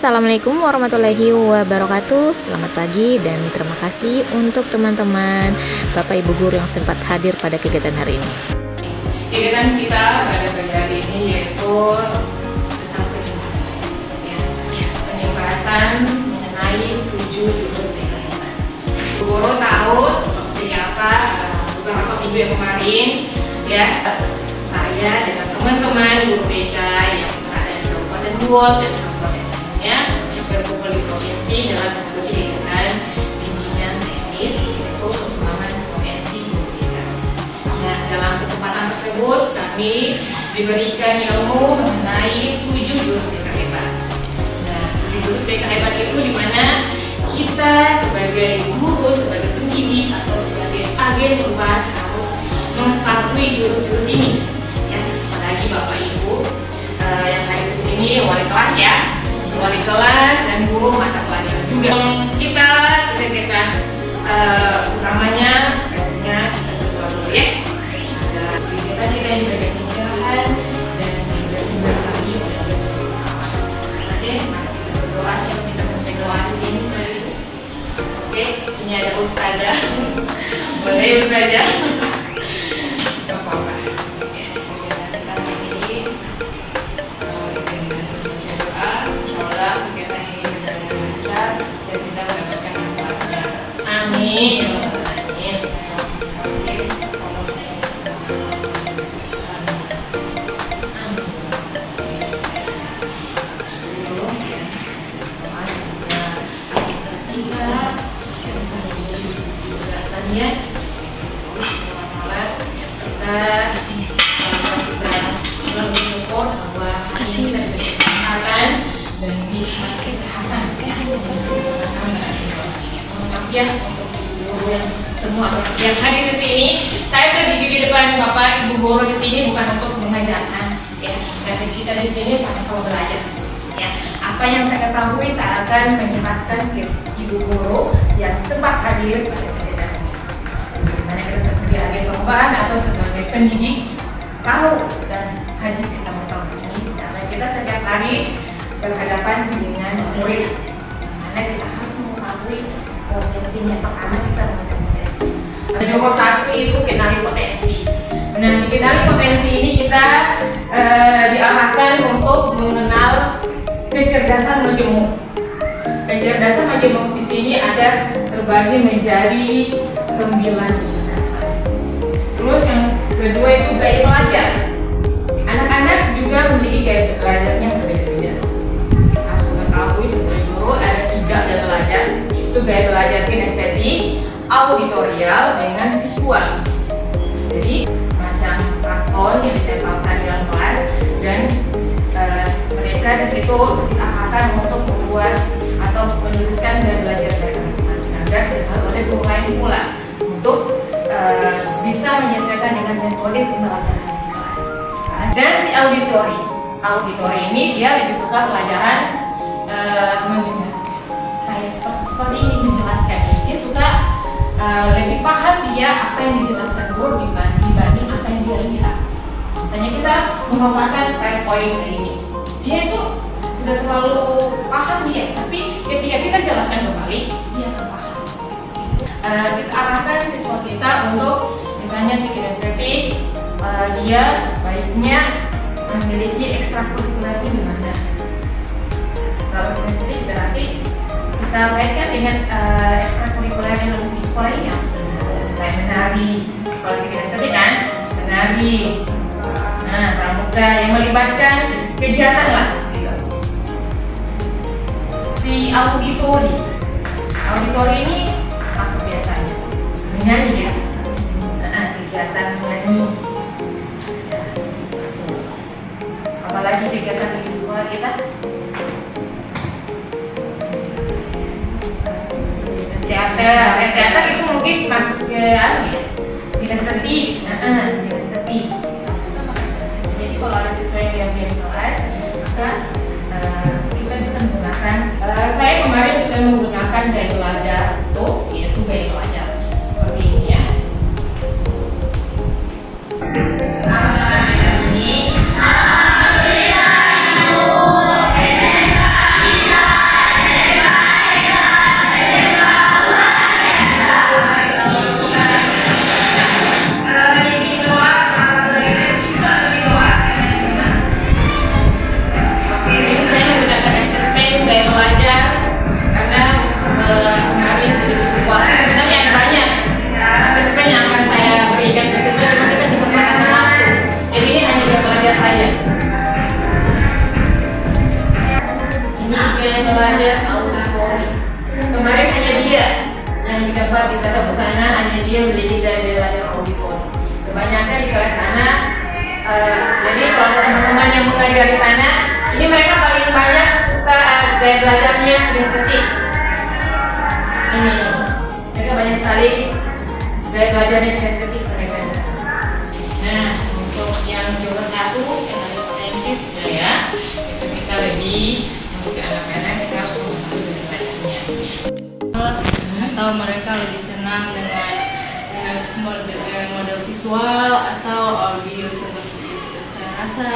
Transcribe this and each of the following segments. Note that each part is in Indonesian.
Assalamualaikum warahmatullahi wabarakatuh. Selamat pagi dan terima kasih untuk teman-teman Bapak Ibu guru yang sempat hadir pada kegiatan hari ini. Kegiatan kita pada pagi hari ini yaitu tentang penjelasan mengenai 7 jurus PKH. Guru tahu seperti apa beberapa minggu yang kemarin ya, saya dengan teman-teman guru BK yang berada di Kabupaten Luwuk dan Kabupaten lainnya berkumpul di provinsi dalam mengikuti kegiatan bimbingan teknis yaitu pengembangan potensi guru BK. Nah, dalam kesempatan tersebut kami diberikan ilmu mengenai 7 jurus BK hebat. Nah, 7 jurus BK hebat itu di mana kita sebagai guru, sebagai pendidik atau sebagai agen perubahan harus mengetahui jurus-jurus ini. Ya, apalagi Bapak Ibu yang hadir di sini wali kelas ya, wali kelas dan guru mata pelajaran juga. Kita kegiatan utamanya kita berdoa dulu ya. Kegiatan kita yang berkemudahan dan diberkahi oleh Allah Subhanahu wa Ta'ala. Oke, mari kita berdoa. Siapa bisa memimpin doa di sini? Oke, ini ada ustazah. Boleh ustazah? Gak apa-apa. Oke, kegiatan kita hari ini dengan membaca doa. Insyaallah kegiatan ini berjalan lancar dan kita mendapatkan manfaatnya. Amin. Ya, serta kita selalu bersyukur bahwa hari ini kita diberi kesehatan dan nikmat kesehatan sama-sama. Maaf ya untuk ibu guru yang semua yang hadir di sini. Saya berdiri di depan Bapak Ibu guru di sini bukan untuk mengajarkan, ya, tapi kita di sini sama-sama belajar. Ya, apa yang saya ketahui saya akan menjelaskan ke ibu guru yang sempat hadir pada kegiatan ini. Bagaimana kita sebagai agen pengembangan atau sebagai pendidik tahu dan wajib kita mengetahui ini karena kita setiap hari berhadapan dengan murid. Karena kita harus mengetahui potensinya. Pertama kita mengenal potensi. Nomor 1 itu kenali potensi. Nah, di kenali potensi ini kita diarahkan untuk mengenal kecerdasan majemuk. Kecerdasan majemuk di sini ada terbagi menjadi 9 kecerdasan. Terus yang kedua itu gaya belajar. Anak-anak juga memiliki gaya belajarnya berbeda-beda. Kita harus mengetahui sebagai guru ada 3 gaya belajar. Itu gaya belajar kinestetik, auditorial, dengan visual. Jadi semacam karton yang ditempelkan di dalam kelas dan mereka di situ diarahkan untuk membuat atau menuliskan gaya belajar mereka masing-masing agar diketahui oleh guru lain pula untuk bisa menyesuaikan dengan metode pembelajaran di kelas. Dan si auditori ini dia lebih suka pelajaran mendengar, kayak seperti ini menjelaskan. Dia suka lebih paham dia apa yang dijelaskan guru dibanding apa yang dia lihat. Misalnya kita memaparkan PowerPoint hari ini, dia itu tidak terlalu paham dia, tapi ketika kita jelaskan kembali dia akan paham. Kita arahkan siswa kita untuk misalnya si kinestetik, dia baiknya memiliki ekstrakurikuler di mana. Kalau kinestetik berarti kita kaitkan dengan ekstrakurikuler yang lebih sekolah ini apa sebenarnya? Kayak menari. Kalau si kinestetik kan menari. Nah, pramuka yang melibatkan kegiatan lah gitu. Si auditori ini apa biasanya? Menyanyi ya. Kegiatan menyanyi. Apalagi kegiatan di sekolah kita. Teater itu mungkin masuk ke kinestetik. Kinestetik. Jadi kalau ada siswa yang diambil di kelas, maka kita bisa menggunakan. Saya kemarin sudah menggunakan gaya belajar yaitu gaya belajar seperti ini ya. Ini dia memiliki gaya audikon. Kebanyakan di kelas sana, jadi kalau teman-teman yang mengajar di sana, ini mereka paling banyak suka gaya belajarnya estetik. Ini, mereka banyak sekali gaya belajarnya estetik mereka. Nah, untuk yang juara 1 yang ada potensi sudah ya, itu kita lebih untuk anak-anak kita harus mengetahui gaya belajarnya. Atau mereka lebih senang dengan model visual atau audio seperti itu. Saya rasa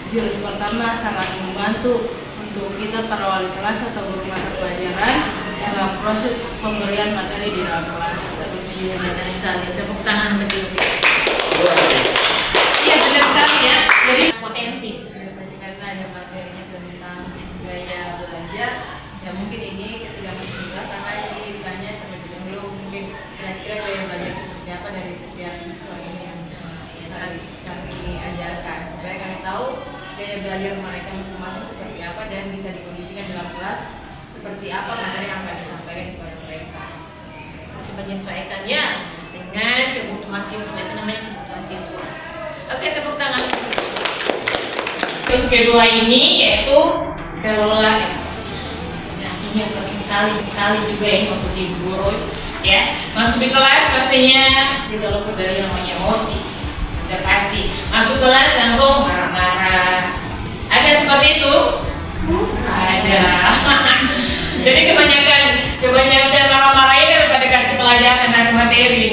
jurus pertama sangat membantu untuk kita para wali kelas atau guru mata pelajaran dalam proses pemberian materi di dalam kelas. Seperti yang ada sekali, tepuk tangan betul. Iya benar sekali ya. Jadi potensi. Karena ada materinya tentang gaya belajar, ya mungkin ini ketika masih kelas akan ditanya terlebih dahulu mungkin kira-kira gaya belajar seperti apa dari setiap siswa ini yang kami ajarkan supaya kami tahu gaya belajar mereka masing-masing seperti apa dan bisa dikondisikan dalam kelas seperti apa materi yang akan disampaikan kepada mereka. Menyesuaikannya dengan kebutuhan siswa, itu namanya kebutuhan siswa. Oke, tepuk tangan. Terus kedua ini yaitu kelola emosi. Nah, ini yang penting sekali juga ini untuk ibu guru ya. Masuk di kelas pastinya tidak luput dari yang namanya emosi. Sudah pasti. Masuk kelas langsung marah-marah. Ada seperti itu? Ada. Jadi kebanyakan marah-marahnya daripada kasih pelajaran, kasih materi.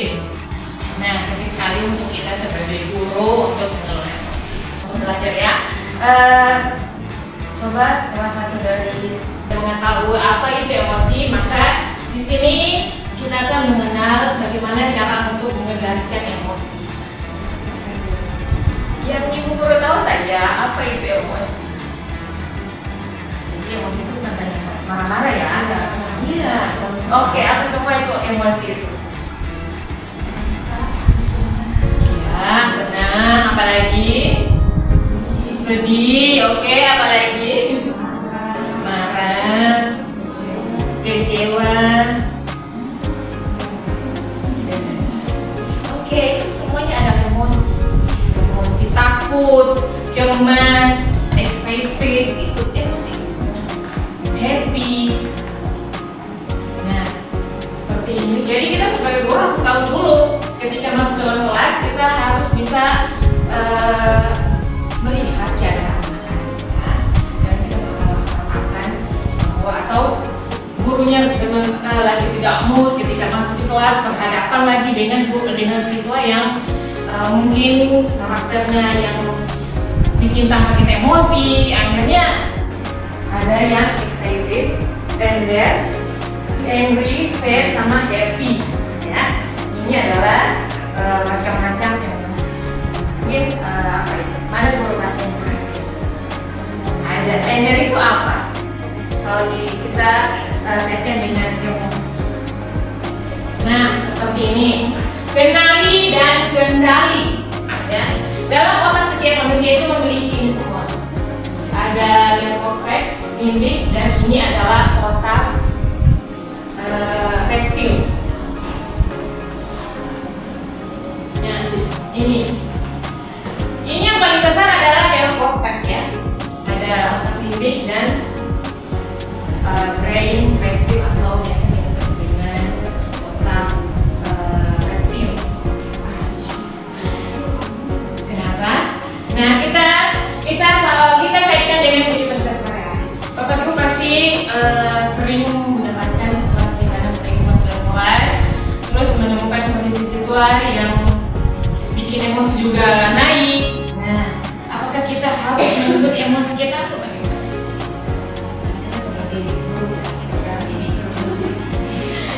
Nah, penting sekali untuk kita sebagai guru untuk mengelola emosi. Belajar ya. Coba salah satu dari mengetahui apa itu emosi, maka di sini kita akan mengenal bagaimana cara untuk mengendalikan emosi. Yang ibu guru tahu saja apa itu emosi. Jadi emosi itu bukan hanya marah-marah ya, enggak. Iya. Oke, apa semua itu emosi itu? Iya, senang, apalagi? Sedih, oke, apalagi? Marah, kecewa. Oke, itu semuanya ada emosi. Emosi takut, cemas, excited, itu emosi. Happy. Nah, seperti ini. Jadi kita sebagai guru harus tahu dulu ketika masuk dalam kelas kita harus bisa melihat keadaan anak-anak kita. Jangan kita salah-salahkan bahwa atau gurunya sebenarnya lagi tidak mood ketika masuk di kelas berhadapan lagi dengan siswa yang mungkin karakternya yang bikin tambah kita emosi. Akhirnya ada yang excited, tender, angry, sad, sama happy. Ya, ini adalah macam-macam emosi. Mungkin apa itu? Mana guru bahasa Inggris? Ada tender itu apa? Kalau kita kaitkan dengan emosi. Nah, seperti ini. Kenali dan kendali. Ya. Dalam otak setiap manusia itu memiliki ini semua. Ada neokortex, limbik, dan ini adalah otak reptil. Nah, ini yang paling besar adalah neokortex ya. Ada otak limbik dan brain reptil atau biasa kita sebut dengan otak reptil. Kenapa? Nah, kita kaitkan dengan kehidupan sehari-hari. Bapak Ibu pasti sering mendapatkan situasi di mana mereka masuk dalam kelas, terus menemukan kondisi siswa yang bikin emosi juga naik. Nah, apakah kita harus menuntut emosi kita atau bagaimana? Kita seperti guru seperti ini.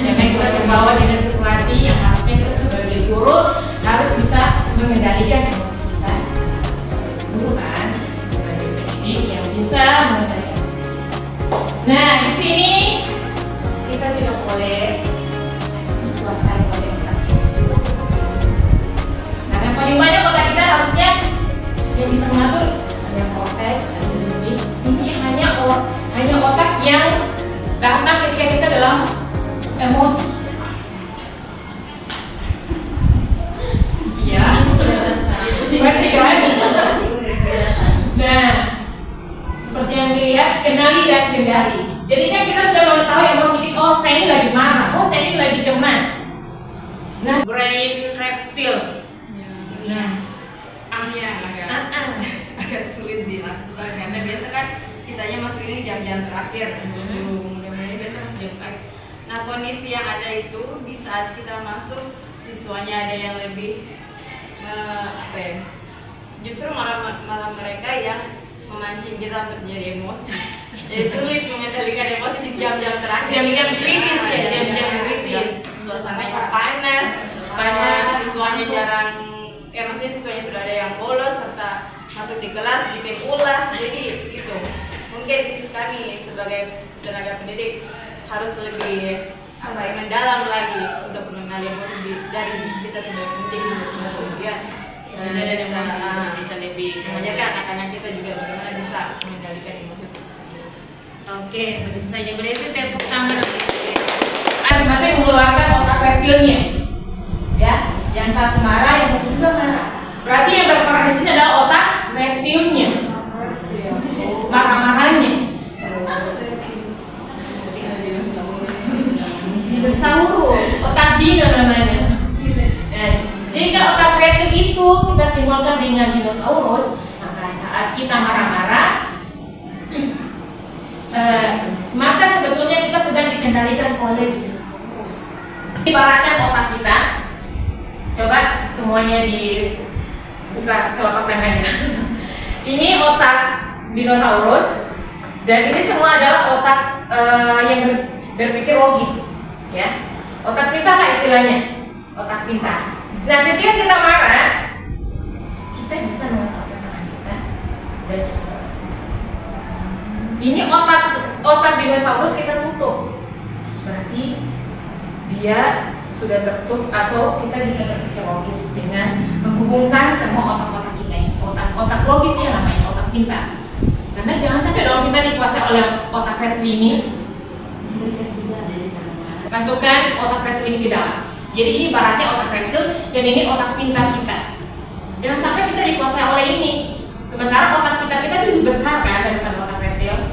Jangan kita terbawa dengan situasi yang harusnya kita sebagai guru harus bisa mengendalikan emosi kita. Sebagai guru kan, sebagai pendidik yang bisa mengendalikan emosi kita. Nah, di sini kita tidak boleh dikuasai oleh otak. Karena paling banyak otak kita harusnya yang bisa mengatur ada korteks, ada limbik. Ini hanya otak yang datang ketika kita dalam emosi. kenali dan kendali. Jadi kan kita sudah mengetahui emosi kita, oh saya ini lagi marah, oh saya ini lagi cemas. Nah, brain reptil. Ya. Yang agak sulit dilakukan karena biasa kan kitanya masuk ini jam-jam terakhir. Mudah-mudahan biasa masuk jam terakhir. Nah, kondisi yang ada itu di saat kita masuk, siswanya ada yang lebih justru malah mereka yang memancing kita untuk menjadi emosi. Jadi sulit mengendalikan emosi di jam-jam terakhir. Jam-jam kritis ya, jam-jam kritis. Suasananya panas, siswanya jarang, maksudnya siswanya sudah ada yang bolos serta masuk di kelas bikin ulah. Jadi itu mungkin kami sebagai tenaga pendidik harus lebih mendalam lagi untuk mengenali emosi dari kita sebagai pendidik kemudian Dan emosi kita lebih mengajarkan anak-anak kita juga bagaimana bisa mengendalikan emosi. Oke, begitu saja. Berarti tepuk tangan masing-masing mengeluarkan otak reptilnya. Ya, yang satu marah, yang satu juga marah. Berarti yang berperan di sini adalah otak reptilnya. Marah-marahnya. Dinosaurus, otak dino namanya. Jika otak reptil itu kita simbolkan dengan dinosaurus, maka saat kita marah-marah, maka sebetulnya kita sedang dikendalikan oleh dinosaurus. Ibaratkan otak kita, coba semuanya dibuka telapak tangannya. Ini otak dinosaurus, dan ini semua adalah otak yang berpikir logis, ya. Otak pintar lah istilahnya, otak pintar. Nah, ketika kita marah, kita bisa mengetahui tangan kita dan kita. Ini otak dinosaurus kita tutup, berarti dia sudah tertutup, atau kita bisa berpikir logis dengan menghubungkan semua otak-otak kita ini. Otak logisnya namanya otak pintar. Karena jangan sampai dong kita dikuasai oleh otak reptil ini. Masukkan otak reptil ini ke dalam. Jadi ini baratnya otak reptil dan ini otak pintar kita. Jangan sampai kita dikuasai oleh ini. Sementara otak pintar kita lebih besar kan daripada otak reptil.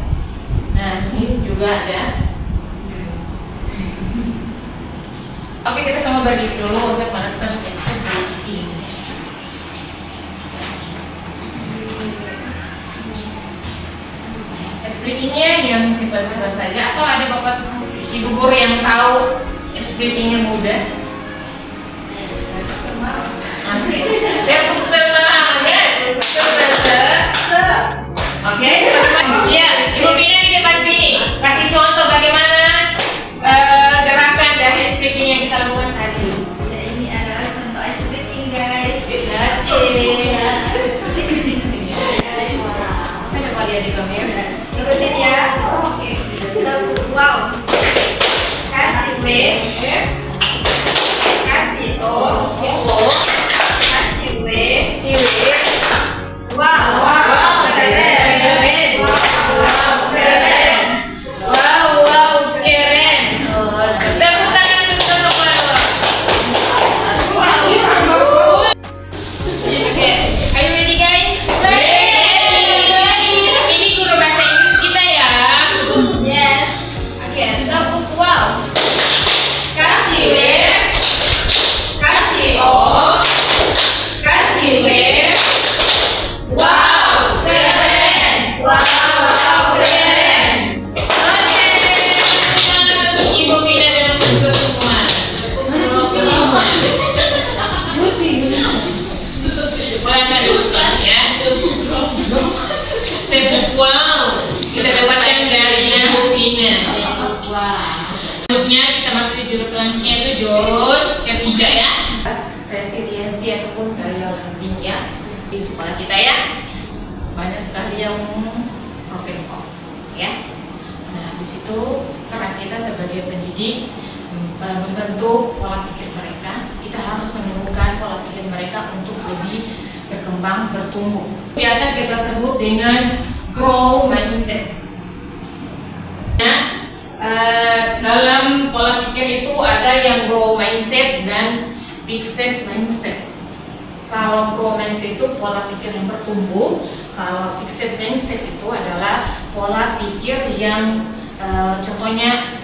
Nah, ini juga ada. Oke, kita semua berdiri dulu untuk melakukan breathing. Breathingnya yang simpel-simpel saja, atau ada bapak ibu guru yang tahu breathingnya mudah? Tepuk semangat. Oke, ya, Ibu Bina di depan sini kasih contoh bagaimana gerakan dari ice breathing yang kita lakukan saat ini. Ya, ini adalah contoh ice breathing, guys. Kita coba lihat di kamera. Ikutin ya. Oke. Wow. Kasih W, kasih O, kasih W, wow, keren. Wow, keren. Tepuk tangan untuk teman-teman. Are you ready, guys? Ini guru bahasa Inggris kita ya. Yes. Oke, tepuk wow. Kasih W, kasih O, kasih W, wow, keren. Wow, keren. Oke. Ibu Bina dan guru semua. Pelan-pelan dulu ya. Tepuk wow. Kita dapatkan dari Ibu Bina. Selanjutnya kita masuk ke jurus selanjutnya, itu jurus ketiga ya. Resiliensi ataupun daya lenting ya di sekolah kita ya. Banyak sekali yang broken home ya. Nah, di situ peran kita sebagai pendidik membentuk pola pikir mereka. Kita harus menemukan pola pikir mereka untuk lebih berkembang, bertumbuh. Biasa kita sebut dengan grow mindset. Dalam pola pikir itu ada yang grow mindset dan fixed mindset. Kalau growth mindset itu pola pikir yang bertumbuh, kalau fixed mindset itu adalah pola pikir yang contohnya,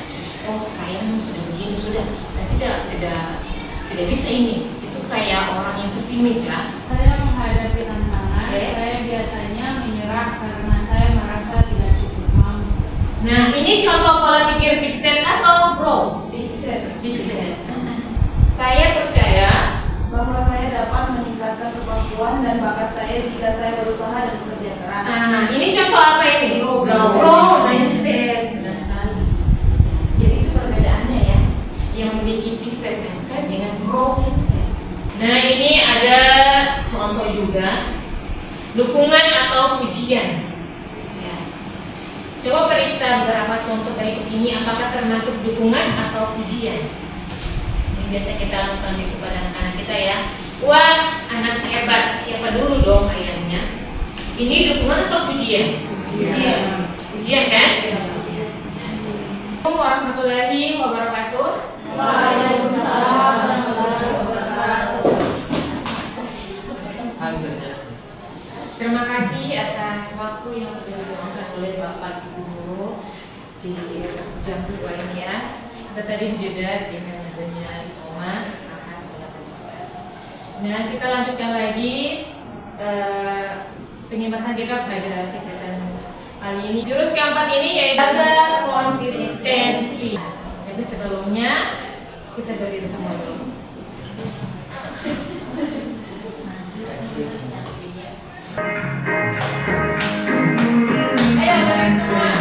oh saya sudah begini sudah, saya tidak bisa ini. Itu kayak orang yang pesimis ya. Saya menghadapi tantangan, saya biasanya menyerah karena saya merasa tidak cukup mampu. Nah, ini contoh pola pikir fixed atau growth? Fixed. Saya percaya Bahwa saya dapat meningkatkan kemampuan dan bakat saya jika saya berusaha dan bekerja keras. Nah, ini contoh apa ini? Growth mindset. Benar sekali. Jadi itu perbedaannya ya. Yang memiliki fixed mindset dengan growth mindset. Nah, ini ada contoh juga. Dukungan atau pujian. Ya. Coba periksa beberapa contoh berikut ini apakah termasuk dukungan atau pujian. Ini biasa kita lakukan kepada anak-anak kita ya. Wah, anak hebat. Siapa dulu dong ayahnya? Ini dukungan atau pujian? Pujian. Pujian kan? Assalamualaikum warahmatullahi wabarakatuh. Waalaikumsalam warahmatullahi wabarakatuh. Terima kasih atas waktu yang sudah diluangkan oleh Bapak Ibu Guru di jam 2 ini ya. Kita tadi jeda dengan adanya isoma, istirahat, sholat dan doa. Nah, kita lanjutkan lagi penjelasan kita pada kegiatan kali ini. Jurus keempat ini yaitu jaga konsistensi. Tapi sebelumnya kita berdiri semua dulu. Ayo berdiri semua.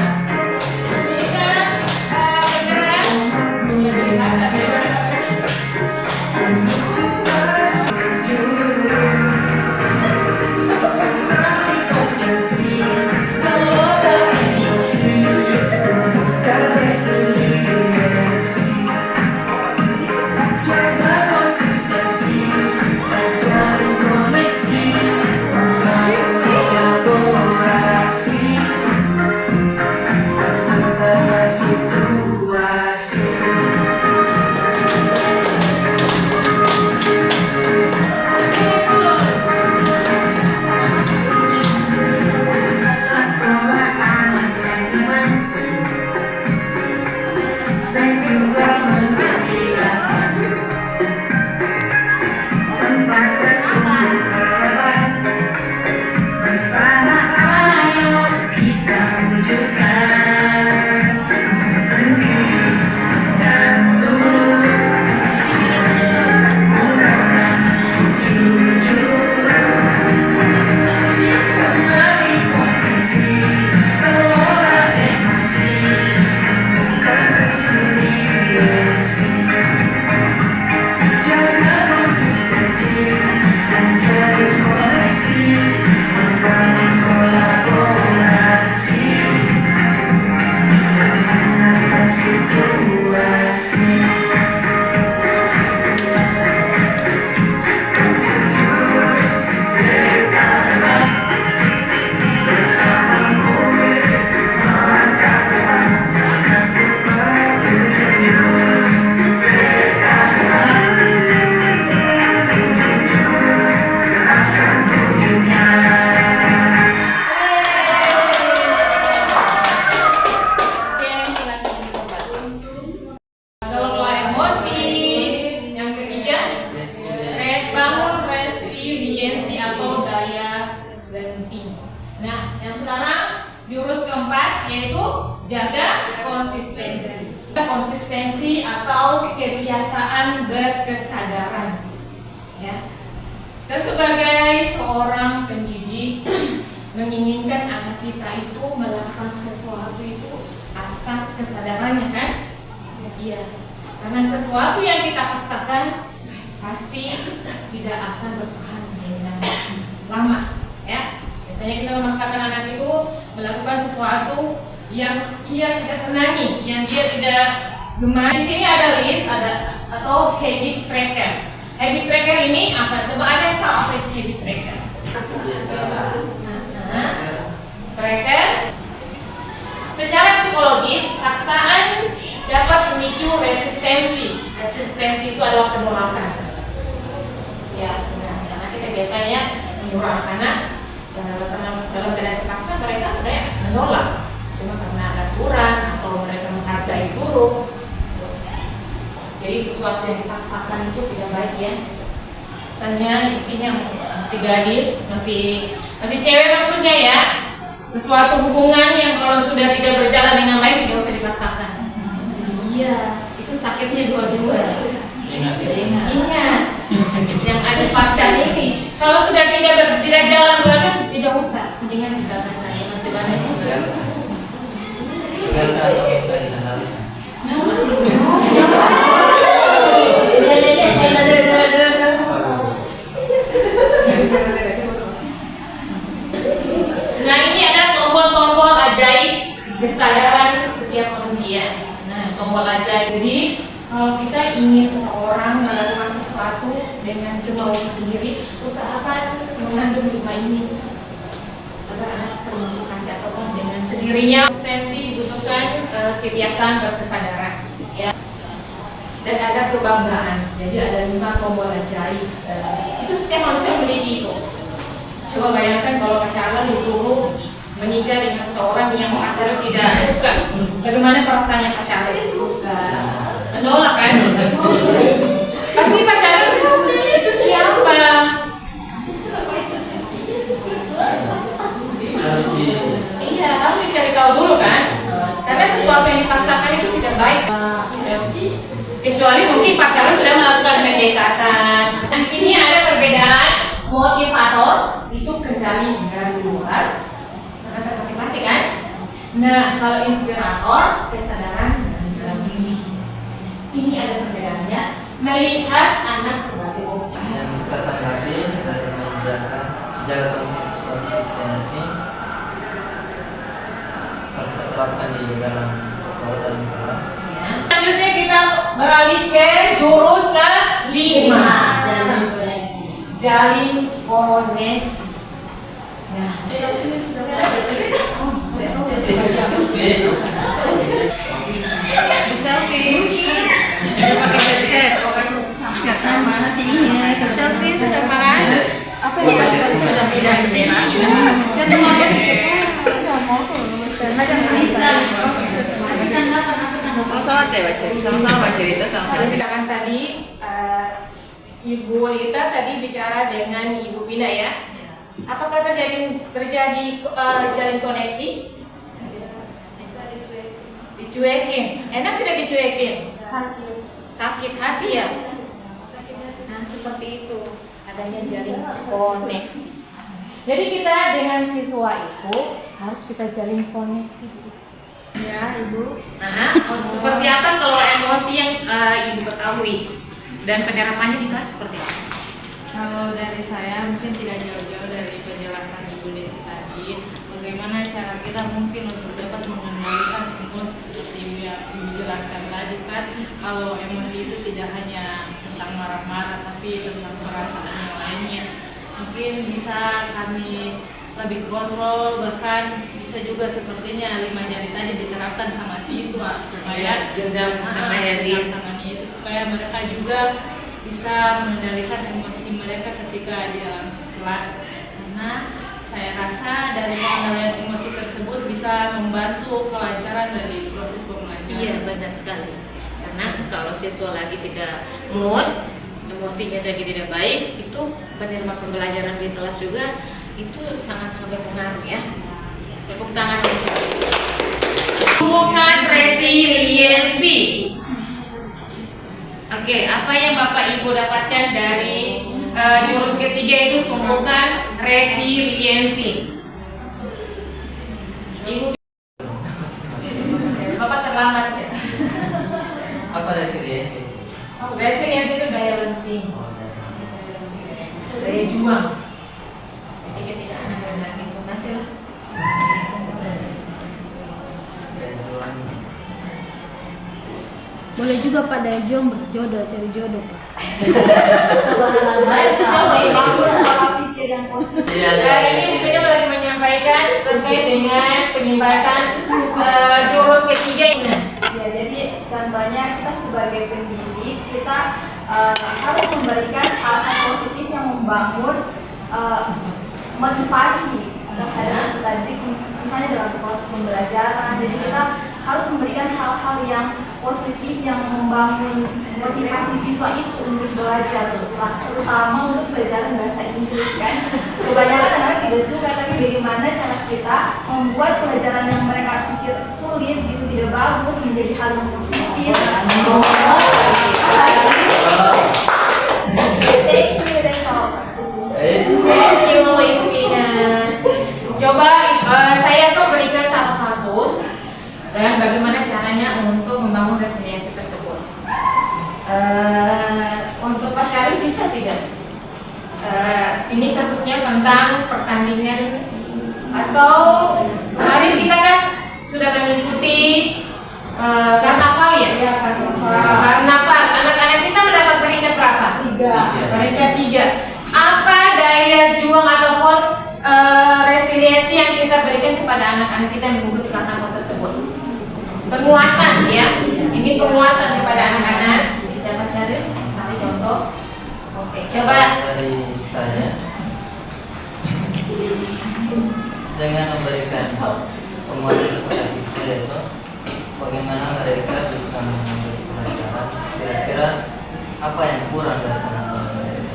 Konsistensi atau kebiasaan berkesadaran ya. Kita sebagai seorang pendidik menginginkan anak kita itu melakukan sesuatu itu atas kesadarannya kan? Iya. Karena sesuatu yang kita paksakan pasti tidak akan bertahan dengan lama ya. Biasanya kita memaksakan anak itu melakukan sesuatu yang ia tidak senangi, yang dia tidak gemar. Di sini ada list, atau habit tracker. Habit tracker ini apa? Coba ada yang tahu apa itu habit tracker? Tracker. Secara psikologis, paksaan dapat memicu resistensi. Resistensi itu adalah penolakan. Ya, karena kita menyuruh anak-anak karena dalam keadaan terpaksa mereka sebenarnya menolak, cuma karena ada aturan atau mereka menghargai guru. Jadi sesuatu yang dipaksakan itu tidak baik ya. Misalnya isinya masih gadis, masih cewek maksudnya ya. Sesuatu hubungan yang kalau sudah tidak berjalan dengan baik tidak usah dipaksakan. Iya, itu sakitnya dua-dua. Ingat ya. Ingat yang ada pacar ini. Kalau sudah tidak jalan bareng, tidak usah. Mendingan kita saja masih banyak. Karena atau kita dihalalkan. Nah ini ada tombol-tombol ajaib kesadaran setiap manusia. Nah tombol ajaib. Jadi kalau kita ingin seseorang melakukan sesuatu dengan kemauan sendiri, usahakan mengandung 5 ini agar anak termotivasi ataupun dengan sendirinya. Konsistensi dibutuhkan kebiasaan berkesadaran, ya. Dan ada kebanggaan. Jadi ada 5 tombol ajaib. Itu setiap manusia memiliki itu. Coba bayangkan kalau Masya disuruh menikah dengan seseorang yang Masya tidak suka, bagaimana perasaannya Masya? Susah. Menolak kan? Pasti pacaran itu siapa? Iya, harus dicari tahu dulu kan? Karena sesuatu yang dipaksakan itu tidak baik. Kecuali mungkin pacaran sudah melakukan pendekatan. Di sini ada perbedaan motivator itu kendali dari luar, karena termotivasi kan? Nah, kalau inspirator kesadaran dari dalam diri. Ini ada perbedaannya. Melihat anak sebagai objek. Yang kita tanggapi dari menjalankan sejarah konsistensi kalau kita terapkan di dalam kelas. Selanjutnya kita beralih ke jurus ke-5. Jalin koneksi. Nah, selfie. Sudah pakai headset. Selfie sudah pakai. Apa ya? Sudah pindah. Sama-sama cerita sama-sama. Misalkan tadi Ibu Lita tadi bicara dengan Ibu Pina ya. Apakah terjadi jalin koneksi? Dicuekin. Enak tidak dicuekin? Sakit hati ya. Nah seperti itu adanya jalin koneksi. Jadi kita dengan siswa itu harus kita jalin koneksi. Ya Ibu. Seperti apa kalau emosi yang Ibu ketahui dan penerapannya di kelas seperti apa? Kalau dari saya mungkin tidak jauh-jauh dari penjelasan Ibu Desi tadi, bagaimana cara kita mungkin untuk dapat mengendalikan emosi seperti yang Ibu jelaskan tadi kan. Kalau emosi itu tidak hanya tentang marah-marah tapi tentang perasaan yang lainnya. Mungkin bisa kami lebih kontrol, bahkan bisa juga sepertinya 5 jari tadi diterapkan sama siswa supaya genggam tangannya itu supaya mereka juga bisa mengendalikan emosi mereka ketika di dalam kelas. Karena saya rasa dari pengendalian emosi tersebut bisa membantu kelancaran dari proses pembelajaran. Iya benar sekali. Karena kalau siswa lagi tidak mood, emosinya lagi tidak baik, itu penerima pembelajaran di kelas juga itu sangat-sangat berpengaruh ya. Tepuk tangan untuk siswa. Tumbuhkan resiliensi. Oke, apa yang Bapak Ibu dapatkan dari jurus ketiga itu tumbuhkan resiliensi. Ibu, Bapak terlambat ya? Apa resiliensi? Resiliensi itu daya lenting, daya juang. Jadi ketika anak benar itu nanti lah. Boleh juga Pak daya juang berjodoh, cari jodoh Pak. Hari ini Bu Pina lagi menyampaikan terkait dengan penyembasan jurus ketiga ini. Ya, jadi contohnya kita sebagai pendidik kita harus memberikan hal-hal positif yang membangun motivasi terhadap peserta didik, misalnya dalam proses pembelajaran. Jadi kita harus memberikan hal-hal yang positif yang membangun motivasi siswa itu untuk belajar, terutama untuk pelajaran bahasa Inggris kan. Kebanyakan anak tidak suka, tapi bagaimana cara kita membuat pelajaran yang mereka pikir sulit itu tidak bagus menjadi hal yang positif. Thank you, that's all. Thank you, Ibu Ina. Coba saya tuh berikan satu kasus dan bagaimana caranya untuk membangun resiliensi tersebut. Untuk Pak Syarif bisa tidak? Ini kasusnya tentang pertandingan atau kemarin kita kan sudah mengikuti karnaval ya? Karnaval. Anak-anak kita mendapat peringkat berapa? 3. Peringkat 3. Apa daya juang ataupun resiliensi yang kita berikan kepada anak-anak kita yang mengikuti karnaval tersebut? Penguatan ya. Ini penguatan kepada anak-anak. Bisa Pak Syarif kasih contoh? Oke, coba. Dari saya, jangan memberikan penguatan kepada siswa, yaitu bagaimana mereka bisa mengambil pelajaran, kira-kira apa yang kurang dari penampilan mereka.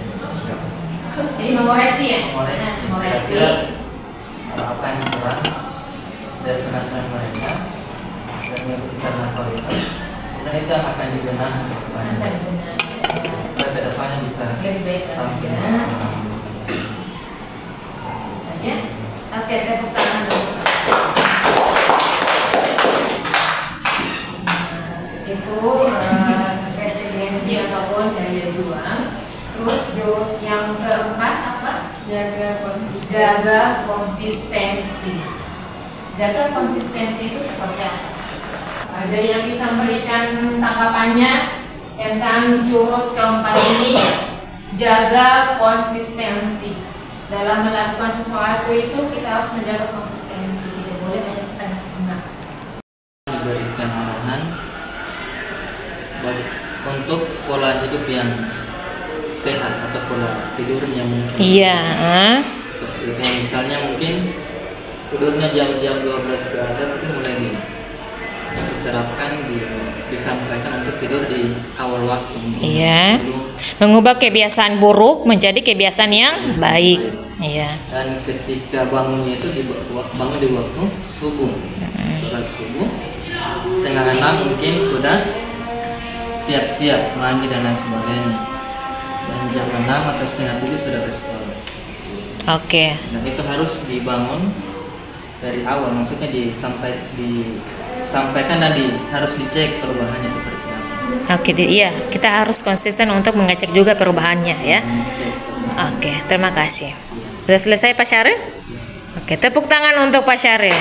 Jadi mengoreksi ya? Mengoreksi. Kira-kira apa yang kurang dari penampilan mereka dan yang besar masalah itu, dan itu yang akan dibenahi ke depannya. Supaya ke depannya bisa Lebih baik tampil. ya. Misalnya, oke, tepuk tangan dulu. Itu resiliensi ataupun daya juang. Terus yang keempat apa? Jaga konsistensi. Jaga konsistensi itu seperti apa? Ada yang bisa memberikan tanggapannya tentang jurus keempat ini? Jaga konsistensi. Dalam melakukan sesuatu itu kita harus menjaga konsistensi, tidak boleh hanya setengah-setengah. Diberikan arahan untuk pola hidup yang sehat atau pola tidurnya mungkin. Iya. Seperti itu, misalnya mungkin tidurnya jam-jam 12 ke atas itu mulai diterapkan, disampaikan untuk tidur di awal waktu. Iya. Mengubah kebiasaan buruk menjadi kebiasaan yang baik. Iya. Dan ketika bangunnya itu bangun di waktu subuh, sholat subuh 5:30 mungkin sudah siap-siap mandi dan lain sebagainya. Dan jam 6 atau 6:30 sudah ke sekolah. Oke. Dan itu harus dibangun dari awal, maksudnya disampaikan dan harus dicek perubahannya seperti apa. Oke, iya, kita harus konsisten untuk mengecek juga perubahannya ya. Cek. Oke, terima kasih. Sudah selesai Pak Syarif? Oke, tepuk tangan untuk Pak Syarif.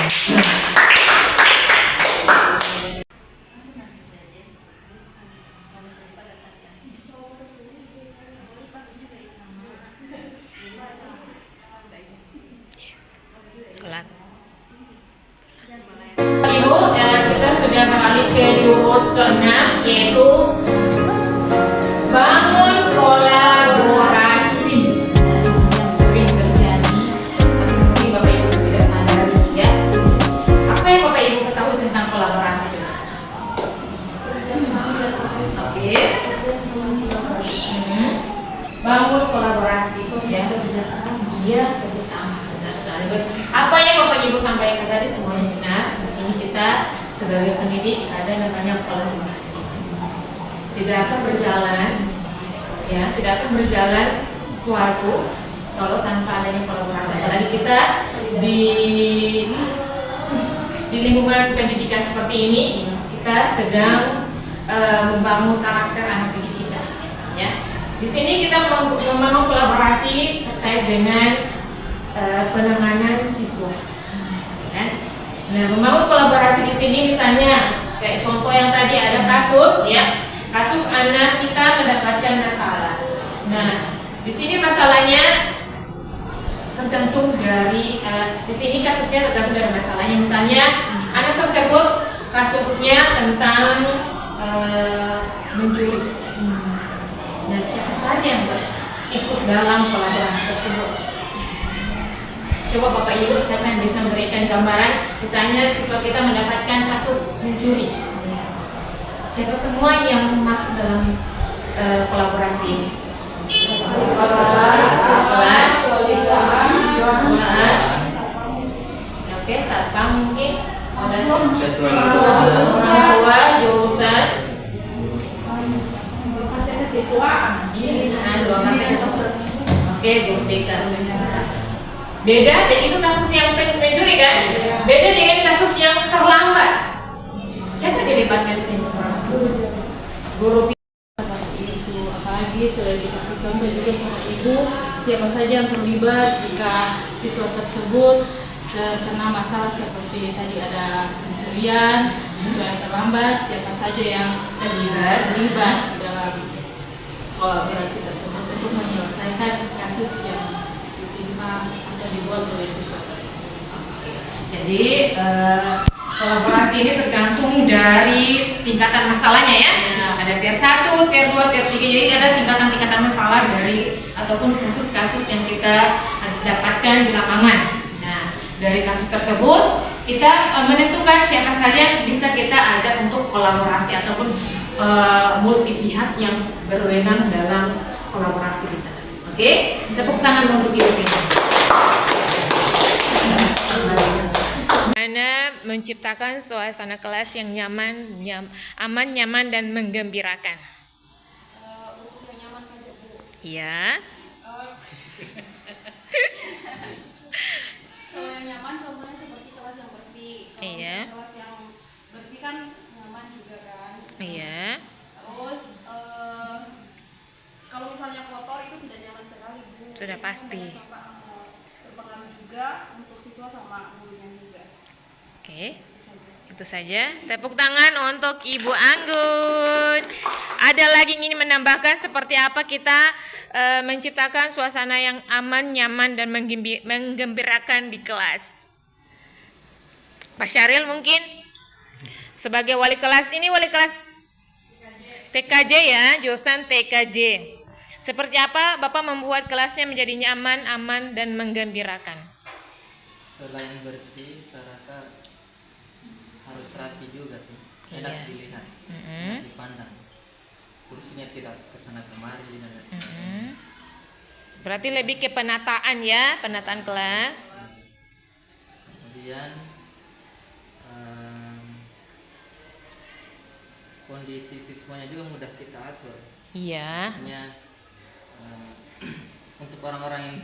Sholat. Ibu, kita sudah beralih ke jurus ke-6, yaitu bangun kolaborasi. Yang sering terjadi, tapi mungkin Bapak Ibu tidak sadar ya. Apa yang Bapak Ibu ketahui tentang kolaborasi? Oke. Bangun kolaborasi ya. Iya, kerjasama. Benar sekali. Apa yang Bapak Ibu sampaikan tadi semuanya benar. Di sini kita sebagai pendidik ada namanya kolaborasi. Tidak akan berjalan, ya, tidak akan berjalan sesuatu kalau tanpa adanya kolaborasi. Apalagi kita di lingkungan pendidikan seperti ini, kita sedang membangun karakter anak didik kita, ya. Di sini kita membangun kolaborasi terkait dengan penanganan siswa. Kan? Nah, membangun kolaborasi di sini misalnya kayak contoh yang tadi ada kasus ya, kasus anak kita mendapatkan masalah. Nah, di sini masalahnya tergantung dari di sini kasusnya tergantung dari masalahnya. Misalnya anak tersebut kasusnya tentang mencuri. Nah, siapa saja yang ikut dalam kolaborasi tersebut? Coba Bapak Ibu siapa yang bisa memberikan gambaran, misalnya siswa kita mendapatkan kasus mencuri. Siapa semua yang masuk dalam kolaborasi ini? Kelas, siswaan. Oke, satpam mungkin. Orang tua, jurusan. Oke, guru BK. Beda, dan itu kasus yang mencuri kan? Beda dengan kasus yang terlambat. Siapa dilibatkan di sini semua? Guru Itu apalagi sudah dikasih contoh juga sama ibu siapa saja yang terlibat jika siswa tersebut terkena masalah seperti tadi ada pencurian, siswa yang terlambat, siapa saja yang terlibat dalam kolaborasi tersebut untuk menyelesaikan kasus yang ditimpa atau dibuat oleh siswa tersebut. Jadi kolaborasi ini tergantung dari tingkatan masalahnya ya. Ada tier 1, tier 2, tier 3. Jadi ada tingkatan-tingkatan masalah dari ataupun kasus-kasus yang kita dapatkan di lapangan. Nah, dari kasus tersebut kita menentukan siapa saja yang bisa kita ajak untuk kolaborasi ataupun multi pihak yang berwenang dalam kolaborasi kita. Oke? Tepuk tangan untuk ibu kita. Mana menciptakan suasana kelas yang nyaman, aman, nyaman dan menggembirakan. Untuk yang nyaman saja Bu. Iya. Kalau yang nyaman contohnya seperti kelas yang bersih. Kalau Iya. misalnya kelas yang bersih kan nyaman juga kan. Iya. Terus kalau misalnya kotor itu tidak nyaman sekali Bu. Sudah Jadi pasti. sampai, berpengaruh juga untuk siswa sama gurunya juga. Oke. Itu saja. Itu saja. Tepuk tangan untuk Ibu Anggun. Ada lagi yang ingin menambahkan seperti apa kita menciptakan suasana yang aman, nyaman dan menggembirakan di kelas. Pak Syaril mungkin sebagai wali kelas, ini wali kelas TKJ ya, jurusan TKJ. Seperti apa Bapak membuat kelasnya menjadi nyaman, aman dan menggembirakan? Selain bersih, saya rasa harus rapi juga sih, enak Iya. dilihat, Mm-mm. enak dipandang. Kursinya tidak kesana kemari dan lain sebagainya. Mm-mm. Berarti lebih ke penataan ya, penataan kelas. Kemudian kondisi siswanya juga mudah kita atur. Iya. Maksudnya untuk orang-orang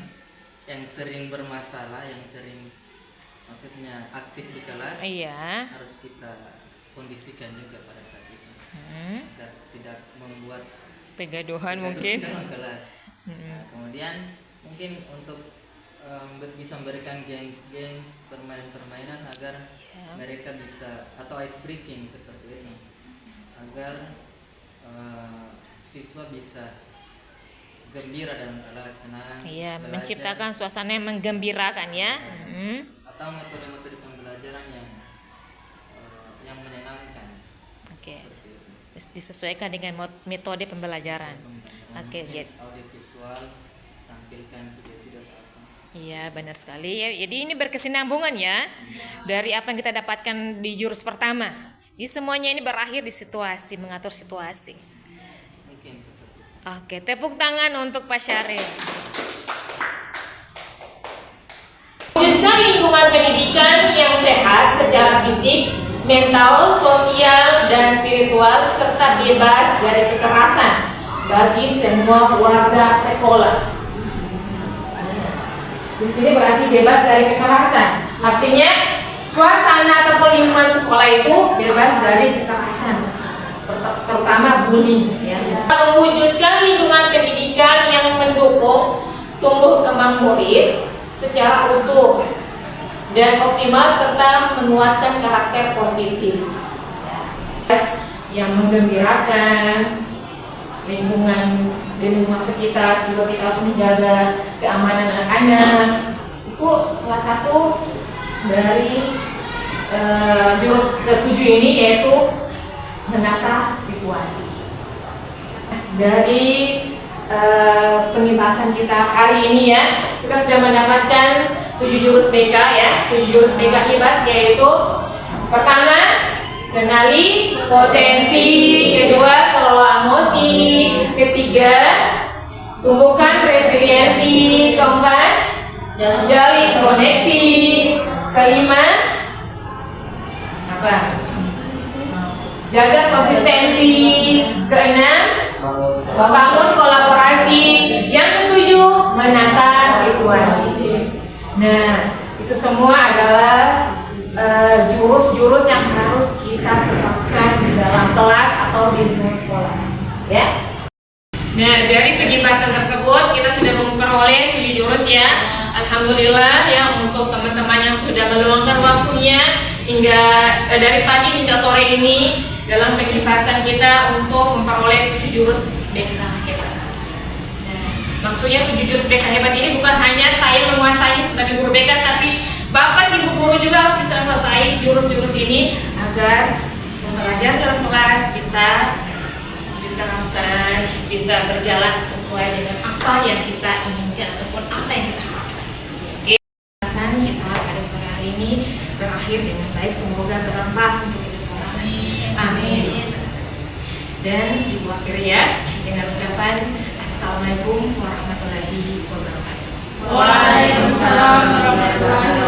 yang sering bermasalah, yang sering maksudnya aktif di kelas, Iya. harus kita kondisikan juga pada saat itu agar tidak membuat Kegaduhan gaduh mungkin. dalam kelas. Nah, kemudian mungkin untuk bisa memberikan games, permainan-permainan agar mereka bisa, atau ice breaking seperti ini, agar siswa bisa gembira dalam kelas, senang, Iya, belajar, menciptakan suasana yang menggembirakan ya. atau metode-metode pembelajaran yang menyenangkan. Oke. Seperti itu. Disesuaikan dengan metode pembelajaran. Oke, Mungkin jadi audio visual, tampilkan video-video apa. iya benar sekali ya. Jadi ini berkesinambungan ya dari apa yang kita dapatkan di jurus pertama. Jadi semuanya ini berakhir di situasi, mengatur situasi. Mungkin seperti itu. Oke, tepuk tangan untuk Pak Syaril. Wujudkan lingkungan pendidikan yang sehat secara fisik, mental, sosial, dan spiritual serta bebas dari kekerasan bagi semua warga sekolah. Di sini berarti bebas dari kekerasan. Artinya suasana ataupun lingkungan sekolah itu bebas dari kekerasan, terutama bullying. Ya. Mewujudkan lingkungan pendidikan yang mendukung tumbuh kembang murid secara utuh dan optimal serta menguatkan karakter positif yang menggembirakan lingkungan di lingkungan sekitar. Juga kita harus menjaga keamanan anak-anak. Itu salah satu dari jurus ke-7 ini, yaitu menata situasi. Dari pembahasan kita hari ini ya, kita sudah mendapatkan 7 jurus BK ya, 7 jurus BK hebat, yaitu pertama, kenali potensi, kedua, kelola emosi, ketiga, tumbuhkan resiliensi, keempat, jalin koneksi, kelima, apa? Jaga konsistensi, keenam, bangun kolaborasi, yang ketujuh, menata situasi. Nah, itu semua adalah jurus-jurus yang harus kita terapkan di dalam kelas atau di lingkungan sekolah, ya. Nah, dari penjelasan tersebut kita sudah memperoleh 7 jurus ya. Alhamdulillah ya, untuk teman-teman yang sudah meluangkan waktunya hingga dari pagi hingga sore ini dalam penjelasan kita untuk memperoleh 7 jurus BK hebat. Nah, maksudnya 7 jurus BK hebat ini bukan hanya saya menguasai sebagai guru BK, tapi Bapak Ibu guru juga harus bisa menguasai jurus-jurus ini agar pembelajaran dalam kelas bisa diterapkan, bisa berjalan sesuai dengan apa yang kita inginkan ataupun apa yang kita harapkan. Oke, pembahasan kita pada sore hari ini berakhir dengan baik, semoga bermanfaat untuk kita semua. Amin. Dan Ibu akhiri ya dengan ucapan Assalamualaikum warahmatullahi wabarakatuh. Waalaikumsalam warahmatullahi wabarakatuh.